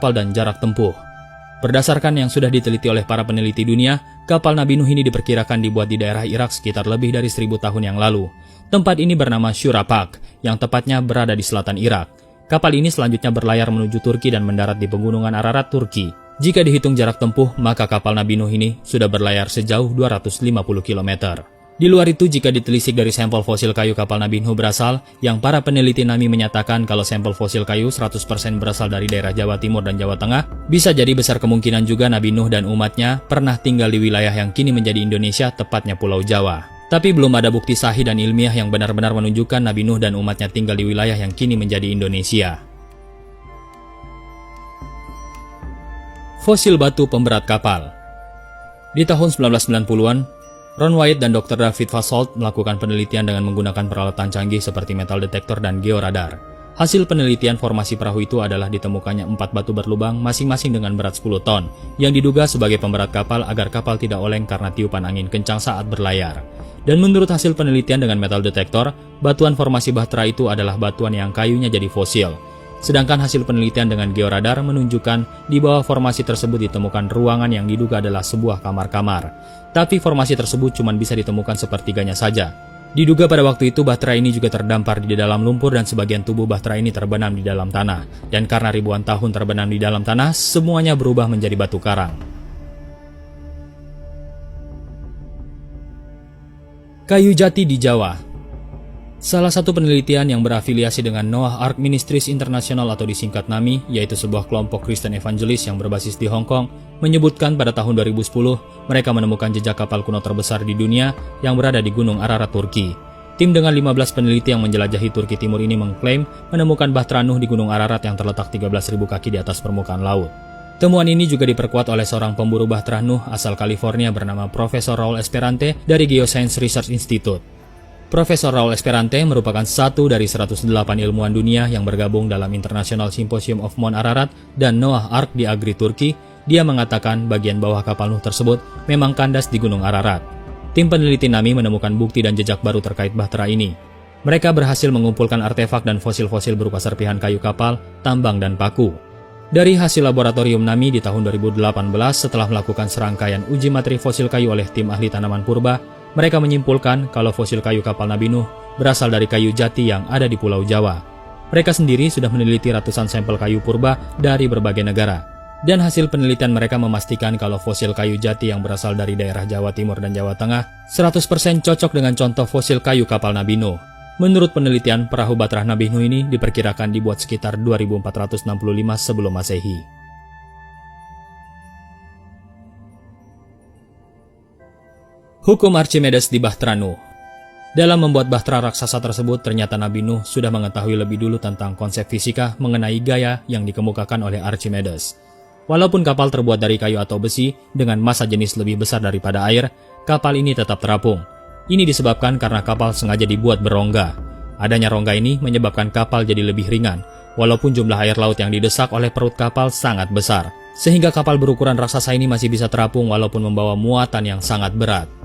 kapal dan jarak tempuh. Berdasarkan yang sudah diteliti oleh para peneliti dunia, kapal Nabi Nuh ini diperkirakan dibuat di daerah Irak sekitar lebih dari 1000 tahun yang lalu. Tempat ini bernama Shurapak, yang tepatnya berada di selatan Irak. Kapal ini selanjutnya berlayar menuju Turki dan mendarat di pegunungan Ararat, Turki. Jika dihitung jarak tempuh, maka kapal Nabi Nuh ini sudah berlayar sejauh 250 km. Di luar itu, jika ditelisik dari sampel fosil kayu kapal Nabi Nuh berasal, yang para peneliti NAMI menyatakan kalau sampel fosil kayu 100% berasal dari daerah Jawa Timur dan Jawa Tengah, bisa jadi besar kemungkinan juga Nabi Nuh dan umatnya pernah tinggal di wilayah yang kini menjadi Indonesia, tepatnya Pulau Jawa. Tapi belum ada bukti sahih dan ilmiah yang benar-benar menunjukkan Nabi Nuh dan umatnya tinggal di wilayah yang kini menjadi Indonesia. Fosil batu pemberat kapal. Di tahun 1990-an, Ron White dan Dr. David Fasold melakukan penelitian dengan menggunakan peralatan canggih seperti metal detektor dan georadar. Hasil penelitian formasi perahu itu adalah ditemukannya 4 batu berlubang masing-masing dengan berat 10 ton, yang diduga sebagai pemberat kapal agar kapal tidak oleng karena tiupan angin kencang saat berlayar. Dan menurut hasil penelitian dengan metal detektor, batuan formasi bahtera itu adalah batuan yang kayunya jadi fosil. Sedangkan hasil penelitian dengan georadar menunjukkan di bawah formasi tersebut ditemukan ruangan yang diduga adalah sebuah kamar-kamar. Tapi formasi tersebut cuma bisa ditemukan sepertiganya saja. Diduga pada waktu itu bahtera ini juga terdampar di dalam lumpur dan sebagian tubuh bahtera ini terbenam di dalam tanah. Dan karena ribuan tahun terbenam di dalam tanah, semuanya berubah menjadi batu karang. Kayu jati di Jawa. Salah satu penelitian yang berafiliasi dengan Noah Ark Ministries International atau disingkat NAMI, yaitu sebuah kelompok Kristen evangelis yang berbasis di Hong Kong, menyebutkan pada tahun 2010 mereka menemukan jejak kapal kuno terbesar di dunia yang berada di Gunung Ararat, Turki. Tim dengan 15 peneliti yang menjelajahi Turki Timur ini mengklaim menemukan bahtera Nuh di Gunung Ararat yang terletak 13.000 kaki di atas permukaan laut. Temuan ini juga diperkuat oleh seorang pemburu bahtera Nuh asal California bernama Profesor Raul Esperante dari Geoscience Research Institute. Profesor Raul Esperante merupakan satu dari 108 ilmuwan dunia yang bergabung dalam International Symposium of Mount Ararat dan Noah Ark di Agri, Turki. Dia mengatakan bagian bawah kapal Nuh tersebut memang kandas di Gunung Ararat. Tim peneliti NAMI menemukan bukti dan jejak baru terkait bahtera ini. Mereka berhasil mengumpulkan artefak dan fosil-fosil berupa serpihan kayu kapal, tambang, dan paku. Dari hasil laboratorium NAMI di tahun 2018 setelah melakukan serangkaian uji materi fosil kayu oleh tim ahli tanaman purba, mereka menyimpulkan kalau fosil kayu kapal Nabi Nuh berasal dari kayu jati yang ada di Pulau Jawa. Mereka sendiri sudah meneliti ratusan sampel kayu purba dari berbagai negara. Dan hasil penelitian mereka memastikan kalau fosil kayu jati yang berasal dari daerah Jawa Timur dan Jawa Tengah 100% cocok dengan contoh fosil kayu kapal Nabi Nuh. Menurut penelitian, perahu bahtera Nabi Nuh ini diperkirakan dibuat sekitar 2465 sebelum Masehi. Hukum Archimedes di bahtera Nuh. Dalam membuat bahtera raksasa tersebut, ternyata Nabi Nuh sudah mengetahui lebih dulu tentang konsep fisika mengenai gaya yang dikemukakan oleh Archimedes. Walaupun kapal terbuat dari kayu atau besi dengan massa jenis lebih besar daripada air, kapal ini tetap terapung. Ini disebabkan karena kapal sengaja dibuat berongga. Adanya rongga ini menyebabkan kapal jadi lebih ringan, walaupun jumlah air laut yang didesak oleh perut kapal sangat besar. Sehingga kapal berukuran raksasa ini masih bisa terapung walaupun membawa muatan yang sangat berat.